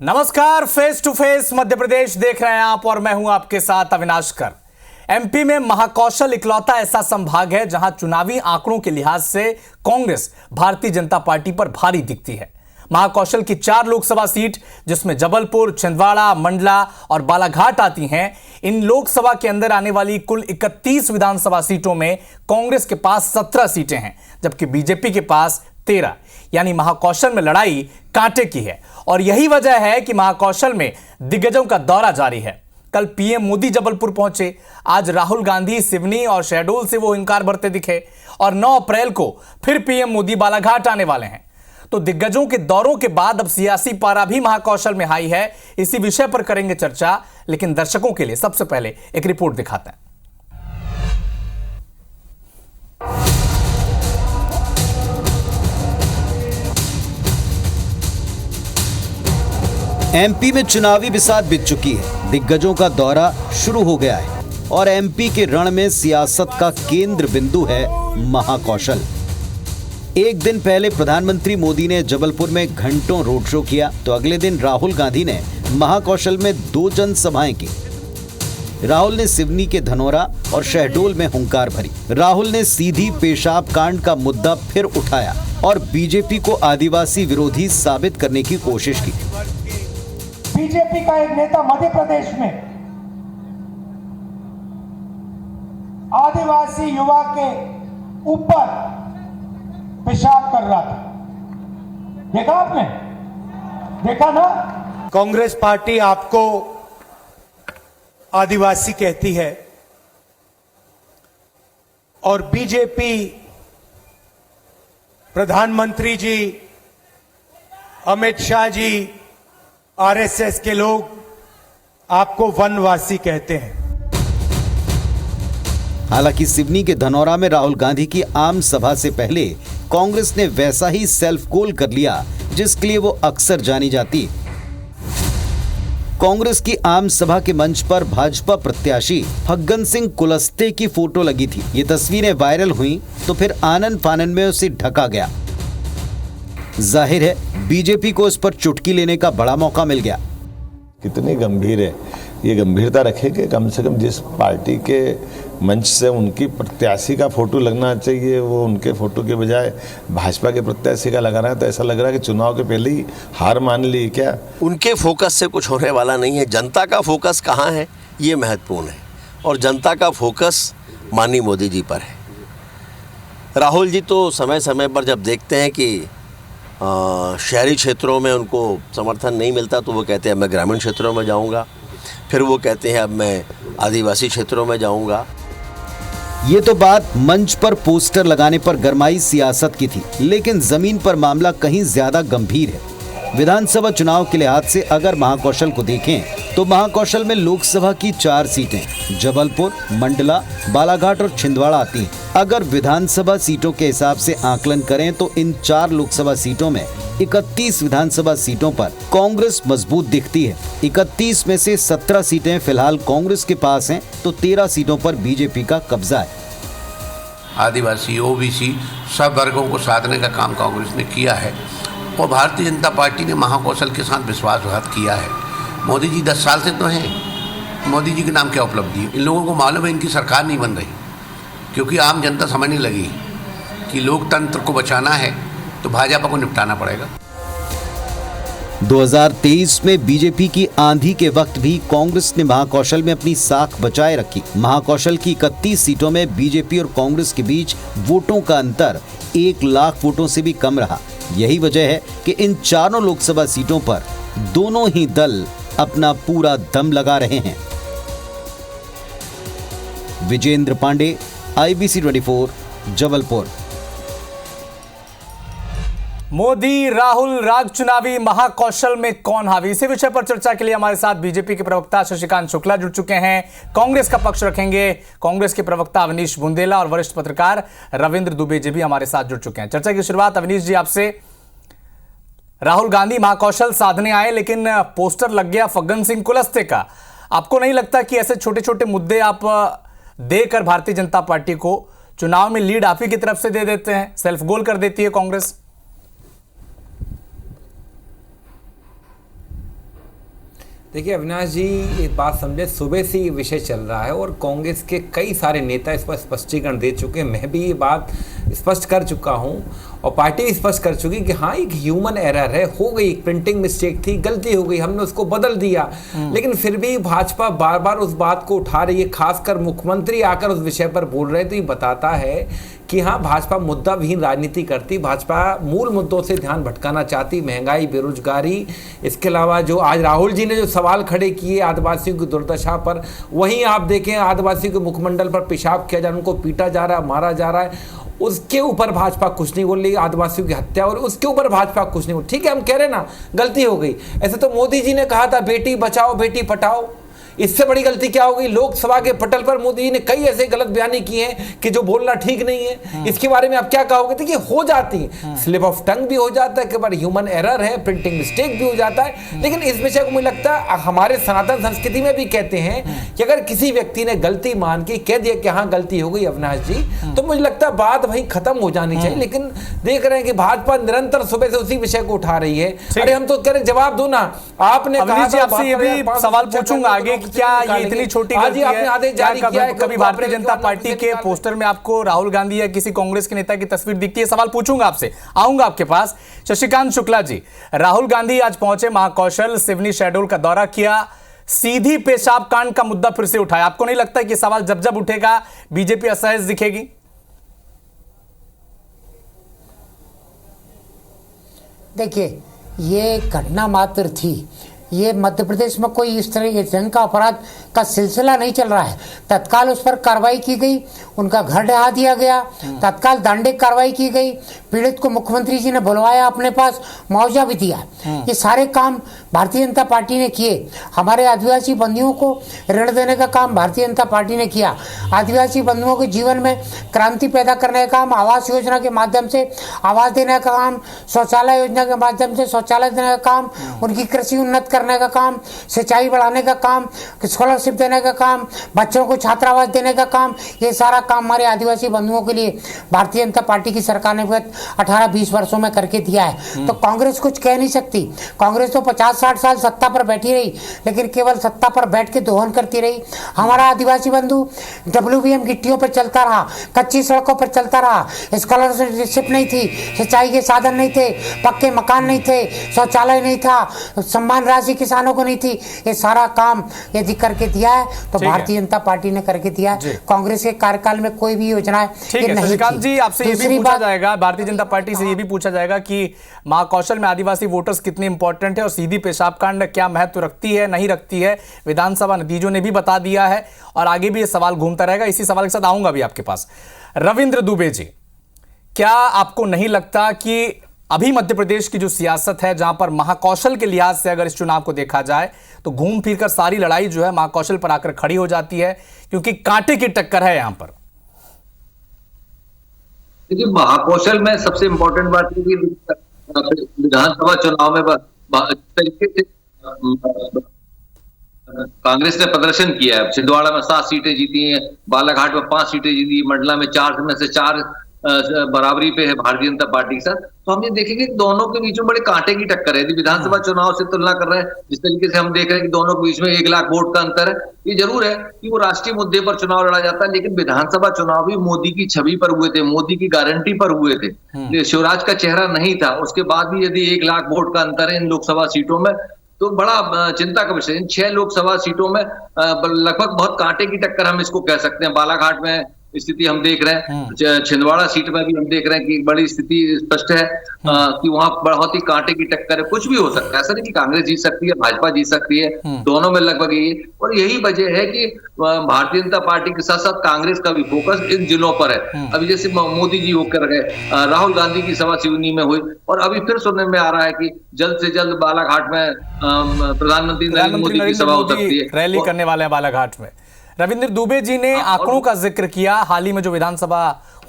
नमस्कार, face to face Madhya Pradesh देख रहे हैं आप और मैं हूं आपके साथ अविनाश कर। एमपी में महाकौशल इकलौता ऐसा संभाग है जहां चुनावी आंकड़ों के लिहाज से कांग्रेस भारतीय जनता पार्टी पर भारी दिखती है। महाकौशल की 4 लोकसभा सीट जिसमें जबलपुर, छिंदवाड़ा, मंडला और बालाघाट आती हैं। इन लोकसभा के अंदर आने वाली कुल 31 विधानसभा सीटों में कांग्रेस के पास 17 सीटें हैं, जबकि बीजेपी के पास 13। यानी महाकौशल में लड़ाई कांटे की है और यही वजह है कि महाकौशल में दिग्गजों का दौरा जारी है। कल पीएम मोदी जबलपुर पहुंचे, आज राहुल गांधी सिवनी और शहडोल से वो हुंकार भरते दिखे और 9 अप्रैल को फिर पीएम मोदी बालाघाट आने वाले हैं। तो दिग्गजों के दौरों के बाद अब सियासी पारा भी महाकौशल में हाई है। इसी विषय पर करेंगे चर्चा, लेकिन दर्शकों के लिए सबसे पहले एक रिपोर्ट दिखाते हैं। एमपी में चुनावी बिसात बीत चुकी है, दिग्गजों का दौरा शुरू हो गया है और एमपी के रण में सियासत का केंद्र बिंदु है महाकौशल। एक दिन पहले प्रधानमंत्री मोदी ने जबलपुर में घंटों रोड शो किया तो अगले दिन राहुल गांधी ने महाकौशल में 2 जनसभाएं की। राहुल ने सिवनी के धनोरा और शहडोल में हुंकार भरी। राहुल ने सीधी पेशाब कांड का मुद्दा फिर उठाया और बीजेपी को आदिवासी विरोधी साबित करने की कोशिश की। बीजेपी का एक नेता मध्य प्रदेश में आदिवासी युवा के ऊपर पेशाब कर रहा था। देखा आपने? देखा ना? कांग्रेस पार्टी आपको आदिवासी कहती है और बीजेपी, प्रधानमंत्री जी, अमित शाह जी, आरएसएस के लोग आपको वनवासी कहते हैं। हालांकि सिवनी के धनौरा में राहुल गांधी की आम सभा से पहले कांग्रेस ने वैसा ही सेल्फ गोल कर लिया जिसके लिए वो अक्सर जानी जाती है। कांग्रेस की आम सभा के मंच पर भाजपा प्रत्याशी फग्गन सिंह कुलस्ते की फोटो लगी थी। ये तस्वीरें वायरल हुई तो फिर आनन फानन में उसे ढका गया। जाहिर है बीजेपी को इस पर चुटकी लेने का बड़ा मौका मिल गया। कितनी गंभीर है ये, गंभीरता रखे कि कम से कम जिस पार्टी के मंच से उनकी प्रत्याशी का फोटो लगना चाहिए वो उनके फोटो के बजाय भाजपा के प्रत्याशी का लगा रहा है। तो ऐसा लग रहा है कि चुनाव के पहले ही हार मान ली क्या? उनके फोकस से कुछ होने वाला नहीं है। जनता का फोकस कहाँ है ये महत्वपूर्ण है और जनता का फोकस माननीय मोदी जी पर है। राहुल जी तो समय समय पर जब देखते हैं कि शहरी क्षेत्रों में उनको समर्थन नहीं मिलता तो वो कहते हैं मैं ग्रामीण क्षेत्रों में जाऊंगा, फिर वो कहते हैं अब मैं आदिवासी क्षेत्रों में जाऊंगा। ये तो बात मंच पर पोस्टर लगाने पर गरमाई सियासत की थी, लेकिन जमीन पर मामला कहीं ज्यादा गंभीर है। विधानसभा चुनाव के लिहाज से अगर महाकौशल को देखें तो महाकौशल में लोकसभा की 4 सीटें जबलपुर, मंडला, बालाघाट और छिंदवाड़ा आती हैं। अगर विधानसभा सीटों के हिसाब से आकलन करें तो इन 4 लोकसभा सीटों में 31 विधानसभा सीटों पर कांग्रेस मजबूत दिखती है। 31 में से 17 सीटें फिलहाल कांग्रेस के पास हैं तो 13 सीटों पर बीजेपी का कब्जा है। आदिवासी, ओबीसी सब वर्गों को साधने का काम कांग्रेस ने किया है और भारतीय जनता पार्टी ने महाकौशल के साथ विश्वासघात किया है। मोदी जी 10 साल से तो हैं, मोदी जी के नाम क्या उपलब्धि है? इन लोगों को मालूम है इनकी सरकार नहीं बन रही, क्योंकि आम जनता समझने लगी कि लोकतंत्र को बचाना है तो भाजपा को निपटाना पड़ेगा। 2023 में बीजेपी की आंधी के वक्त भी कांग्रेस ने महाकौशल में अपनी साख बचाए रखी। महाकौशल की 31 सीटों में बीजेपी और कांग्रेस के बीच वोटों का अंतर 1 लाख वोटों से भी कम रहा। यही वजह है कि इन 4 लोकसभा सीटों पर दोनों ही दल अपना पूरा दम लगा रहे हैं। विजेंद्र पांडे, IBC 24, जबलपुर। मोदी राहुल राग चुनावी महाकौशल में कौन हावी? इसी विषय पर चर्चा के लिए हमारे साथ बीजेपी के प्रवक्ता शशिकांत शुक्ला जुड़ चुके हैं। कांग्रेस का पक्ष रखेंगे कांग्रेस के प्रवक्ता अवनीश बुंदेला और वरिष्ठ पत्रकार रविंद्र दुबे जी भी हमारे साथ जुड़ चुके हैं। चर्चा की शुरुआत अवनीश जी आपसे। राहुल गांधी महाकौशल साधने आए लेकिन पोस्टर लग गया फग्गन सिंह कुलस्ते का। आपको नहीं लगता कि ऐसे छोटे छोटे मुद्दे आप देकर भारतीय जनता पार्टी को चुनाव में लीड आप ही की तरफ से दे देते हैं, सेल्फ गोल कर देती है कांग्रेस? देखिए अविनाश जी, एक बात समझे, सुबह से ये विषय चल रहा है और कांग्रेस के कई सारे नेता इस पर स्पष्टीकरण दे चुके हैं। मैं भी ये बात स्पष्ट कर चुका हूँ और पार्टी भी स्पष्ट कर चुकी कि हाँ एक ह्यूमन एरर है, हो गई, प्रिंटिंग मिस्टेक थी, गलती हो गई, हमने उसको बदल दिया। लेकिन फिर भी भाजपा बार बार उस बात को उठा रही है, खासकर मुख्यमंत्री आकर उस विषय पर बोल रहे हैं, तो ये बताता है कि हाँ भाजपा मुद्दा विहीन राजनीति करती, भाजपा मूल मुद्दों से ध्यान भटकाना चाहती, महंगाई, बेरोजगारी। इसके अलावा जो आज राहुल जी ने जो सवाल खड़े किए आदिवासियों की दुर्दशा पर, वहीं आप देखें आदिवासियों के मुखमंडल पर पेशाब किया जा रहा है, उनको पीटा जा रहा है, मारा जा रहा है, उसके ऊपर भाजपा कुछ नहीं बोल रही। आदिवासियों की हत्या हो रही, उसके ऊपर भाजपा कुछ नहीं बोल। ठीक है, हम कह रहे ना गलती हो गई। ऐसे तो मोदी जी ने कहा था बेटी बचाओ बेटी पढ़ाओ, इससे बड़ी गलती क्या होगी? लोकसभा के पटल पर मोदी जी ने कई ऐसे गलत बयानी किए हैं कि जो बोलना ठीक नहीं है। इसके बारे में आप क्या कहोगे? देखिए हो जाती है, स्लिप ऑफ टंग भी हो जाता है, कई बार ह्यूमन एरर है, प्रिंटिंग मिस्टेक भी हो जाता है। लेकिन इस विषय को मुझे लगता है हमारे सनातन संस्कृति में भी कहते हैं कि अगर किसी व्यक्ति ने गलती मान के कह दिया कि हाँ गलती हो गई अविनाश जी, तो मुझे लगता है बात वही खत्म हो जानी चाहिए। लेकिन देख रहे हैं कि भाजपा निरंतर सुबह से उसी विषय को उठा रही है। अरे हम तो कह रहे जवाब दो ना, आपने अवनीश जी आपसे ये भी सवाल पूछूंगा आगे, क्या ये इतनी छोटी गलती है? क्या कभी भारतीय जनता पार्टी के पोस्टर में आपको राहुल गांधी या किसी कांग्रेस के नेता की तस्वीर दिखती है? सवाल पूछूंगा आपसे, आऊंगा आपके पास। शशिकांत शुक्ला जी, राहुल गांधी आज पहुंचे महाकौशल, सिवनी शहडोल का दौरा किया, सीधी पेशाब कांड का मुद्दा फिर से उठाया। आपको नहीं लगता कि सवाल जब जब उठेगा बीजेपी असहज दिखेगी? देखिए ये घटना मात्र थी, ये मध्य प्रदेश में कोई इस तरह जंग का अपराध का सिलसिला नहीं चल रहा है। तत्काल उस पर कार्रवाई की गई, उनका घर ढहा दिया गया, तत्काल दंडिक कार्रवाई की गई, पीड़ित को मुख्यमंत्री जी ने बुलवाया अपने पास, मुआवजा भी दिया। ये सारे काम भारतीय जनता पार्टी ने किए। हमारे आदिवासी बंधुओं को ऋण देने का काम भारतीय जनता पार्टी ने किया। आदिवासी बंधुओं के जीवन में क्रांति पैदा करने का काम, आवास योजना के माध्यम से आवास देने का काम, शौचालय योजना के माध्यम से शौचालय देने का काम, उनकी कृषि उन्नत करने का काम, सिंचाई बढ़ाने का काम, स्कॉलरशिप देने का काम, बच्चों को छात्रावास देने का काम, ये सारा काम हमारे आदिवासी बंधुओं के लिए भारतीय जनता पार्टी की सरकार ने 18-20 वर्षों में करके दिया है। तो कांग्रेस कुछ कह नहीं सकती। कांग्रेस तो 50-60 साल सत्ता पर बैठी रही, लेकिन केवल सत्ता पर बैठ के दोहन करती रही। हमारा आदिवासी बंधु WBM गिट्टियों पर चलता रहा, कच्ची सड़कों पर चलता रहा, स्कॉलरशिप नहीं थी, सिंचाई के साधन नहीं थे, पक्के मकान नहीं थे, शौचालय नहीं था, सम्मान राशि किसानों को नहीं थी। ये सारा काम यदि करके दिया है तो भारतीय जनता पार्टी ने करके दिया है। कांग्रेस के कार्यकाल में कोई भी योजना ठीक है। शशिकांत जी आपसे ये भी पूछा जाएगा, भारतीय जनता पार्टी से ये भी पूछा जाएगा कि महाकौशल में आदिवासी वोटर्स कितने इंपॉर्टेंट है और सीधी पेशाब कांड क्या महत्व रखती है नहीं रखती है, विधानसभा नतीजों ने भी बता दिया है और आगे भी ये सवाल घूमता रहेगा। इसी सवाल के साथ आऊंगा भी आपके पास। रविंद्र दुबे जी, क्या आपको नहीं लगता कि अभी मध्य प्रदेश की जो सियासत है, जहां पर महाकौशल के लिहाज से अगर इस चुनाव को देखा जाए तो घूम फिर कर सारी लड़ाई जो है महाकौशल पर आकर खड़ी हो जाती है, क्योंकि कांटे की टक्कर है यहां पर? देखिए महाकौशल में सबसे इंपॉर्टेंट बात है कि विधानसभा चुनाव में तरीके से कांग्रेस ने प्रदर्शन किया है। छिंदवाड़ा में 7 सीटें जीती हैं, बालाघाट में 5 सीटें जीती, मंडला में 4 में से 4 बराबरी पे है भारतीय जनता पार्टी के साथ। तो हम ये देखेंगे कि दोनों के बीच में बड़े कांटे की टक्कर है। यदि विधानसभा चुनाव से तुलना कर रहे हैं, जिस तरीके से हम देख रहे हैं कि दोनों के बीच में 1 लाख वोट का अंतर है, ये जरूर है कि वो राष्ट्रीय मुद्दे पर चुनाव लड़ा जाता है, लेकिन विधानसभा चुनाव भी मोदी की छवि पर हुए थे, मोदी की गारंटी पर हुए थे, शिवराज का चेहरा नहीं था। उसके बाद भी यदि 1 लाख वोट का अंतर है इन लोकसभा सीटों में, तो बड़ा चिंता का विषय। इन 6 लोकसभा सीटों में लगभग बहुत कांटे की टक्कर हम इसको कह सकते हैं। बालाघाट में स्थिति हम देख रहे हैं, छिंदवाड़ा सीट में भी हम देख रहे हैं कि बड़ी स्थिति स्पष्ट है कि वहां बहुत ही कांटे की टक्कर है। कुछ भी हो सकता है, ऐसा नहीं कि कांग्रेस जीत सकती है, भाजपा जीत सकती है, दोनों में लगभग यही। और यही वजह है कि भारतीय जनता पार्टी के साथ साथ कांग्रेस का भी फोकस इन जिलों पर है। अभी जैसे मोदी जी होकर गए, राहुल गांधी की सभा सिवनी में हुई, और अभी फिर सुनने में आ रहा है कि जल्द से जल्द बालाघाट में प्रधानमंत्री नरेंद्र मोदी की सभा हो सकती है, रैली करने वाले हैं बालाघाट में। रविंद्र दुबे जी ने आंकड़ों का जिक्र किया हाल ही में जो विधानसभा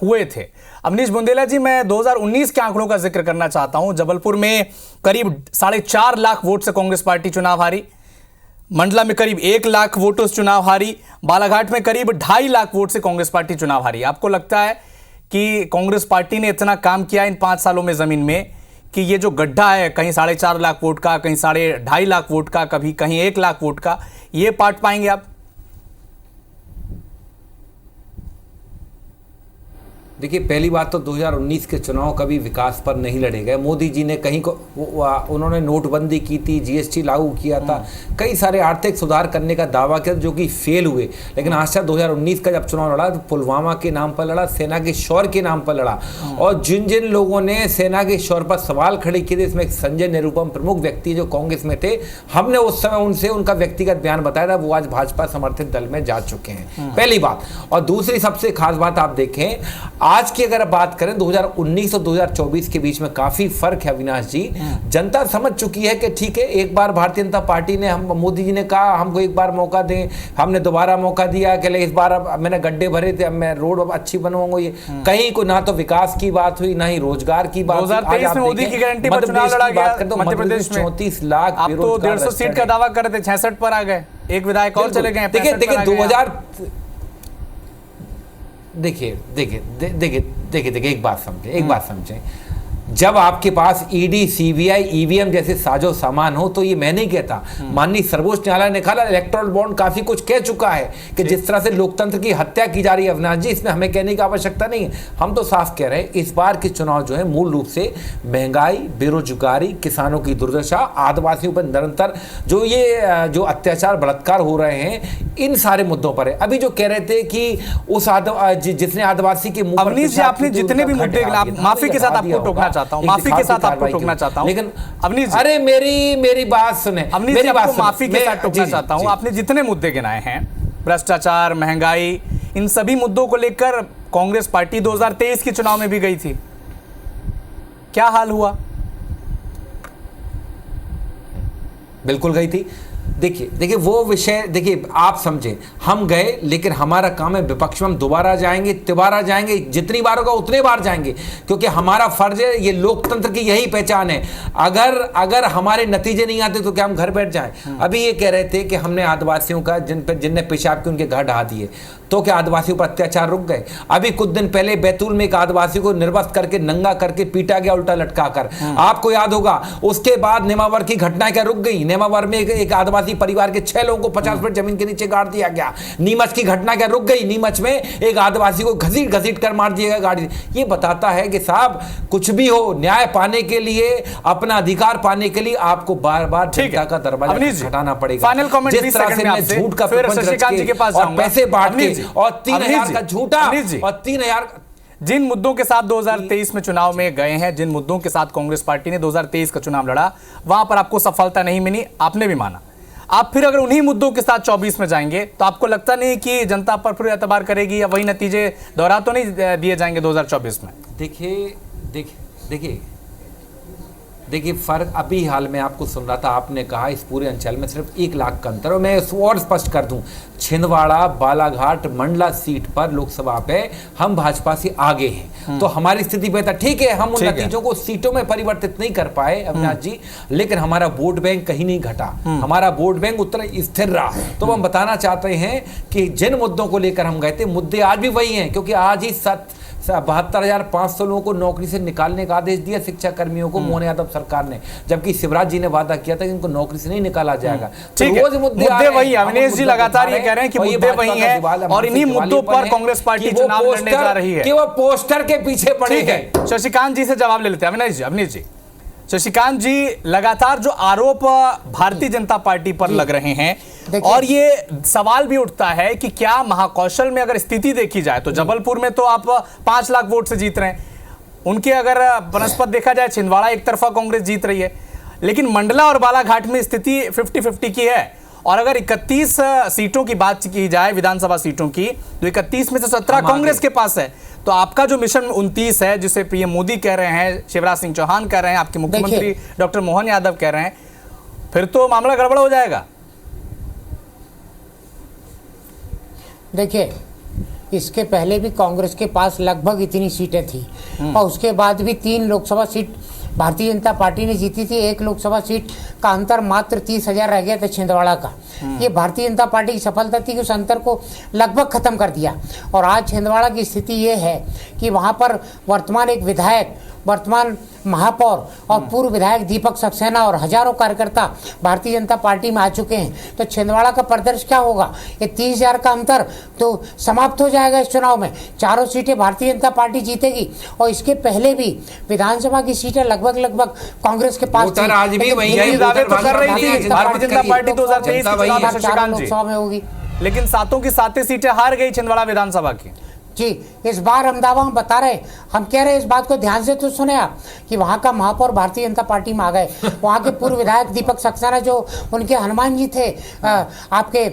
हुए थे। अवनीश बुंदेला जी, मैं 2019 के आंकड़ों का जिक्र करना चाहता हूं। जबलपुर में करीब 4.5 लाख वोट से कांग्रेस पार्टी चुनाव हारी, मंडला में करीब 1 लाख वोटों से चुनाव हारी, बालाघाट में करीब 2.5 लाख वोट से कांग्रेस पार्टी चुनाव हारी। आपको लगता है कि कांग्रेस पार्टी ने इतना काम किया इन 5 सालों में जमीन में कि ये जो गड्ढा है, कहीं 4.5 लाख वोट का, कहीं 2.5 लाख वोट का, कभी कहीं 1 लाख वोट का, ये पार्ट पाएंगे आप? देखिए, पहली बात तो 2019 के चुनाव कभी विकास पर नहीं लड़े गए। मोदी जी ने कहीं को उन्होंने नोटबंदी की थी, जीएसटी लागू किया था, कई सारे आर्थिक सुधार करने का दावा किया जो कि फेल हुए। लेकिन आशा 2019 का जब चुनाव लड़ा तो पुलवामा के नाम पर लड़ा, सेना के शौर्य के नाम पर लड़ा, और जिन जिन लोगों ने सेना के शौर्य पर सवाल खड़े किए थे, इसमें संजय निरुपम प्रमुख व्यक्ति जो कांग्रेस में थे, हमने उस समय उनसे उनका व्यक्तिगत बयान बताया था, वो आज भाजपा समर्थित दल में जा चुके हैं, पहली बात। और दूसरी सबसे खास बात आप देखें, आज की अगर बात करें 2019 और 2024 के बीच में काफी फर्क है अविनाश जी। जनता समझ चुकी है कि ठीक है, एक बार भारतीय जनता पार्टी ने, हम मोदी जी ने कहा हमको एक बार मौका दें, हमने दोबारा मौका दिया कि इस बार अब मैंने गड्ढे भरे थे, अब मैं रोड अब अच्छी बनवाऊंगा। ये कहीं को ना तो विकास की बात हुई, ना ही रोजगार की बात। 2023 में मोदी की गारंटी पर चुनाव लड़ा गया मध्य प्रदेश में, 34 लाख। आप तो 150 सीट का दावा कर रहे थे, 66 पर आ गए, एक विधायक और चले गए। देखिए 2000 एक बात समझें, जब आपके पास ईडी, सीबीआई, ईवीएम जैसे साजो सामान हो तो ये मैं नहीं कहता, माननीय सर्वोच्च न्यायालय ने कहा, इलेक्टोरल बॉन्ड काफी कुछ कह चुका है कि जिस तरह से लोकतंत्र की हत्या की जा रही है अविनाश जी, इसमें हमें कहने की आवश्यकता नहीं है। हम तो साफ कह रहे हैं, इस बार के चुनाव जो है मूल रूप से महंगाई, बेरोजगारी, किसानों की दुर्दशा, आदिवासियों पर निरंतर जो अत्याचार बलात्कार हो रहे हैं, इन सारे मुद्दों पर है। अभी जो कह रहे थे कि उस जिसने आदिवासी के मुंह पर, आपने जितने भी मुद्दे, माफी के साथ आपको टोकना चाहता हूं, माफी के साथ आपको टोकना चाहता हूं, लेकिन अवनीश, अरे मेरी बात सुने, मेरी बात माफी के साथ टोकना चाहता हूं। आपने जितने मुद्दे गिनाए हैं, भ्रष्टाचार, महंगाई, इन सभी मुद्दों को लेकर कांग्रेस पार्टी 2023 के चुनाव में भी गई थी, क्या हाल हुआ? बिल्कुल गई थी। देखिए वो विषय, देखिए आप समझे, हम गए, लेकिन हमारा काम है विपक्ष में हम दोबारा जाएंगे, तिबारा जाएंगे, जितनी बार होगा उतने बार जाएंगे, क्योंकि हमारा फर्ज है, ये लोकतंत्र की यही पहचान है। अगर हमारे नतीजे नहीं आते तो क्या हम घर बैठ जाएं? अभी ये कह रहे थे कि हमने आदिवासियों का जिनने पेशाब के उनके घर ढहा दिए, तो क्या आदिवासियों पर अत्याचार रुक गए? अभी कुछ दिन पहले बैतूल में एक आदिवासी को निर्वस्त्र करके, नंगा करके पीटा गया, उल्टा लटकाकर, आपको याद होगा। उसके बाद नेमावर की घटना क्या रुक गई? नेमावर में एक आदिवासी परिवार के 6 लोगों को 50 फीट जमीन के नीचे गाड़ दिया गया। नीमच की घटना क्या रुक गई? नीमच में एक आदिवासी को घसीट कर मार दिया गया गाड़ी। ये बताता है कि साहब, कुछ भी हो, न्याय पाने के लिए, अपना अधिकार पाने के लिए आपको बार बार जनता का दरवाजा खटखटाना पड़ेगा। फाइनल कमेंट, जिस तरह से झूठ का शशिकांत जी के पास और पैसे बांट के और 3000 का झूठा और 3000, जिन मुद्दों के साथ 2023 में चुनाव में गए हैं, जिन मुद्दों के साथ कांग्रेस पार्टी ने 2023 का चुनाव लड़ा, वहां पर आपको सफलता नहीं मिली, आपने भी माना। आप फिर अगर उन्हीं मुद्दों के साथ 24 में जाएंगे तो आपको लगता नहीं कि जनता पर फिर एतबार करेगी, या वही नतीजे दोहरा तो नहीं दिए जाएंगे 2024 में? देखिए फर्क अभी हाल में आपको सुन रहा था, आपने कहा इस पूरे अंचल में सिर्फ 1 लाख का अंतर, और मैं इसको और स्पष्ट कर दूं, छिंदवाड़ा, बालाघाट, मंडला सीट पर लोकसभा पे हम भाजपा से आगे हैं, तो हमारी स्थिति बेहतर। ठीक है, हम उन नतीजों को सीटों में परिवर्तित नहीं कर पाए अविनाश जी, लेकिन हमारा वोट बैंक कहीं नहीं घटा, हमारा वोट बैंक उतना स्थिर रहा। तो हम बताना चाहते हैं कि जिन मुद्दों को लेकर हम गए थे, मुद्दे आज भी वही हैं, क्योंकि आज ही 72,500 लोगों को नौकरी से निकालने का आदेश दिया शिक्षा कर्मियों को मोहन यादव सरकार ने, जबकि शिवराज जी ने वादा किया था कि इनको नौकरी से नहीं निकाला जाएगा। रोज मुद्दे वही, अविनाश जी लगातार ये कह रहे हैं कि मुद्दे वही हैं, और इन्हीं मुद्दों पर कांग्रेस पार्टी चुनाव लड़ने जा रही है कि वो पोस्टर के पीछे पड़े हैं। शशिकांत जी से जवाब ले लेते हैं। अविनाश जी, शशिकांत जी, लगातार जो आरोप भारतीय जनता पार्टी पर लग रहे हैं, और ये सवाल भी उठता है कि क्या महाकौशल में अगर स्थिति देखी जाए तो जबलपुर में तो आप 5 लाख वोट से जीत रहे हैं, उनके अगर बनस्पत देखा जाए छिंदवाड़ा एक तरफा कांग्रेस जीत रही है, लेकिन मंडला और बालाघाट में स्थिति 50-50 की है। और अगर 31 सीटों की बात की जाए, विधानसभा सीटों की, तो 31 में से 17 कांग्रेस के पास है। तो आपका जो मिशन 29 है, जिसे पीएम मोदी कह रहे हैं, शिवराज सिंह चौहान कह रहे हैं, आपके मुख्यमंत्री डॉक्टर मोहन यादव कह रहे हैं, फिर तो मामला गड़बड़ हो जाएगा। देखिए, इसके पहले भी कांग्रेस के पास लगभग इतनी सीटें थी, और उसके बाद भी 3 लोकसभा सीट भारतीय जनता पार्टी ने जीती थी। 1 लोकसभा सीट का अंतर मात्र 30,000 रह गया था छिंदवाड़ा का। ये भारतीय जनता पार्टी की सफलता थी कि उस अंतर को लगभग खत्म कर दिया। और आज छिंदवाड़ा की स्थिति ये है कि वहाँ पर वर्तमान एक विधायक वर्तमान महापौर और पूर्व विधायक दीपक सक्सेना और हजारों कार्यकर्ता भारतीय जनता पार्टी में आ चुके हैं, तो छिंदवाड़ा का परिदृश्य क्या होगा? ये 30,000 का अंतर तो समाप्त हो जाएगा इस चुनाव में। चारों सीटें भारतीय जनता पार्टी जीतेगी और इसके पहले भी विधानसभा की सीटें लगभग कांग्रेस के पास थी। आज भी वही दावे तो कर रही थी भारतीय जनता पार्टी 2023 शशिकांत जी, में होगी, लेकिन सातों की सातें सीटें हार गई छिंदवाड़ा विधानसभा की। जी, इस बार हम दावा हम बता रहे हैं, हम कह रहे हैं, इस बात को ध्यान से तो सुने आप कि वहाँ का महापौर भारतीय जनता पार्टी में आ गए। वहाँ के पूर्व विधायक दीपक सक्सेना जो उनके हनुमान जी थे आपके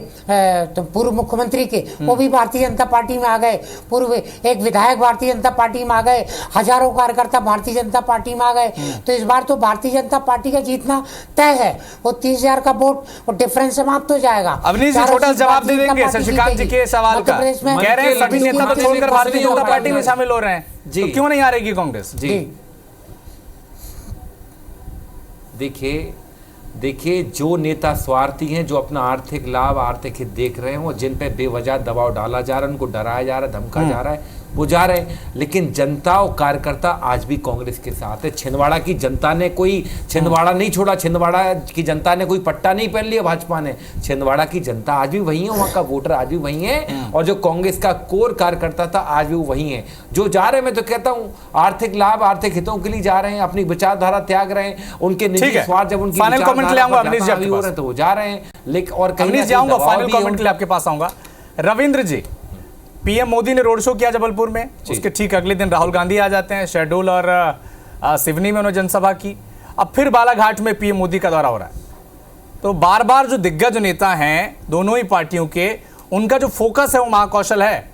तो पूर्व मुख्यमंत्री के, वो भी भारतीय जनता पार्टी में आ गए। पूर्व एक विधायक भारतीय जनता पार्टी में आ गए, हजारों कार्यकर्ता भारतीय जनता पार्टी में आ गए। तो इस बार तो भारतीय जनता पार्टी का जीतना तय है। वो 30,000 का वोट वो डिफरेंस समाप्त हो जाएगा। अवनीश जी छोटा जवाब दे देंगे शशिकांत जी के सवाल का। कह रहे हैं सभी नेता तो छोड़कर भारतीय जनता पार्टी में शामिल हो रहे हैं, तो क्यों नहीं आ रहेगी कांग्रेस? जी देखिए जो नेता स्वार्थी हैं, जो अपना आर्थिक लाभ आर्थिक हित देख रहे हैं, वो जिन पे बेवजह दबाव डाला जा रहा है, उनको डराया जा रहा है, धमका जा रहा है, वो जा रहे हैं। लेकिन जनता और कार्यकर्ता आज भी कांग्रेस के साथ है। छिंदवाड़ा की जनता ने कोई छिंदवाड़ा नहीं छोड़ा, छिंदवाड़ा की जनता ने कोई पट्टा नहीं पहन लिया भाजपा ने। छिंदवाड़ा की जनता आज भी वही है, वहाँ का वोटर आज भी वही है, और जो कांग्रेस का कोर कार्यकर्ता था आज भी वो वही है। जो जा रहे हैं, मैं तो कहता हूँ आर्थिक लाभ आर्थिक हितों के लिए जा रहे हैं, अपनी विचारधारा त्याग रहे हैं, उनके निजी स्वार्थ जब उनकी फाइनल कमेंट ले आऊंगा अवनीश जी आपके पास, तो वो जा रहे हैं। लेकिन और कहीं जाऊंगा फाइनल कमेंट के लिए आपके पास आऊंगा। रविंद्र जी, पीएम मोदी ने रोड शो किया जबलपुर में, उसके ठीक अगले दिन राहुल गांधी आ जाते हैं, शहडोल और सिवनी में उन्होंने जनसभा की। अब फिर बालाघाट में पीएम मोदी का दौरा हो रहा है। तो बार बार जो दिग्गज नेता हैं दोनों ही पार्टियों के, उनका जो फोकस है वो महाकौशल है।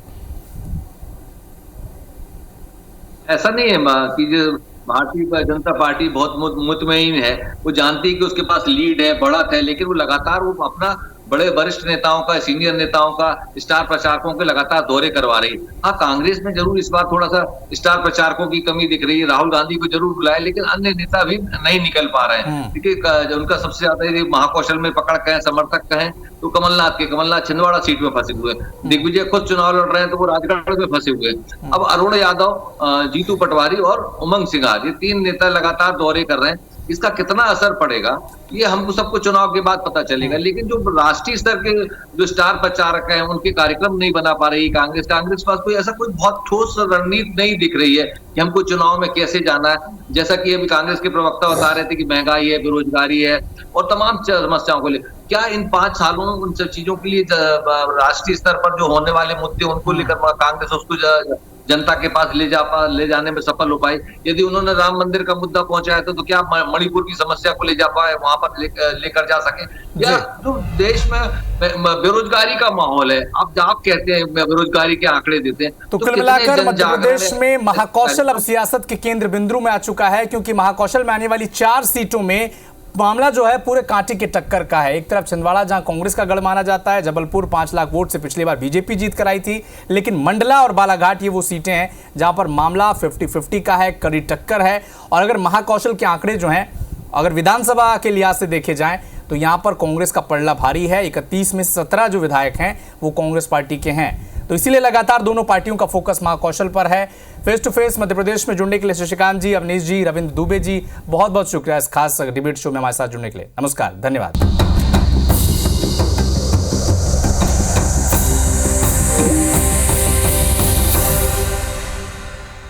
ऐसा नहीं है कि जो भारतीय जनता पार्टी बहुत मुतमईन है, वो जानती है कि उसके पास लीड है, बढ़त है, लेकिन वो लगातार वो अपना बड़े वरिष्ठ नेताओं का, सीनियर नेताओं का, स्टार प्रचारकों के लगातार दौरे करवा रही है। हाँ, कांग्रेस में जरूर इस बार थोड़ा सा स्टार प्रचारकों की कमी दिख रही है। राहुल गांधी को जरूर बुलाया, लेकिन अन्य नेता भी नहीं निकल पा रहे हैं, क्योंकि उनका सबसे ज्यादा महाकौशल में पकड़ कहें, समर्थक कहें तो कमलनाथ छिंदवाड़ा सीट में फंसे हुए। दिग्विजय खुद चुनाव लड़ रहे हैं तो वो राजगढ़ में फंसे हुए। अब अरुण यादव, जीतू पटवारी और उमंग सिंघार, ये 3 नेता लगातार दौरे कर रहे हैं। इसका कितना असर पड़ेगा ये हमको सबको चुनाव के बाद पता चलेगा। लेकिन जो राष्ट्रीय स्तर के जो स्टार प्रचारक हैं, उनके कार्यक्रम नहीं बना पा रही कांग्रेस के पास कोई ऐसा कोई बहुत ठोस रणनीति नहीं दिख रही है कि हमको चुनाव में कैसे जाना है। जैसा कि अभी कांग्रेस के प्रवक्ता बता रहे थे कि महंगाई है, बेरोजगारी है और तमाम समस्याओं को ले, क्या इन 5 सालों में उन सब चीजों के लिए राष्ट्रीय स्तर पर जो होने वाले मुद्दे उनको लेकर कांग्रेस उसको जनता के पास ले जाने में सफल हो पाई? यदि उन्होंने राम मंदिर का मुद्दा पहुंचाया तो क्या मणिपुर की समस्या को ले जा पाए, वहां पर लेकर जा सके? या जो देश में बेरोजगारी का माहौल है, आप कहते हैं बेरोजगारी के आंकड़े देते हैं, तो कुल मिलाकर मध्य प्रदेश में महाकौशल अब सियासत के केंद्र बिंदु में आ चुका है, क्योंकि महाकौशल में आने वाली 4 सीटों में मामला जो है पूरे कांटे के टक्कर का है। एक तरफ छिंदवाड़ा जहां कांग्रेस का गढ़ माना जाता है, जबलपुर 5 लाख वोट से पिछली बार बीजेपी जीत कर आई थी, लेकिन मंडला और बालाघाट ये वो सीटें हैं जहां पर मामला 50-50 का है, कड़ी टक्कर है। और अगर महाकौशल के आंकड़े जो हैं, अगर विधानसभा के लिहाज से देखे जाएं तो यहां पर कांग्रेस का पलड़ा भारी है। 31 में 17 जो विधायक हैं वो कांग्रेस पार्टी के हैं, तो इसीलिए लगातार दोनों पार्टियों का फोकस महाकौशल पर है। Face to face Madhya Pradesh में जुड़ने के लिए शशिकांत जी, अवनीश जी, रविंद्र दुबे जी, बहुत बहुत शुक्रिया इस खास डिबेट शो में हमारे साथ जुड़ने के लिए। नमस्कार, धन्यवाद।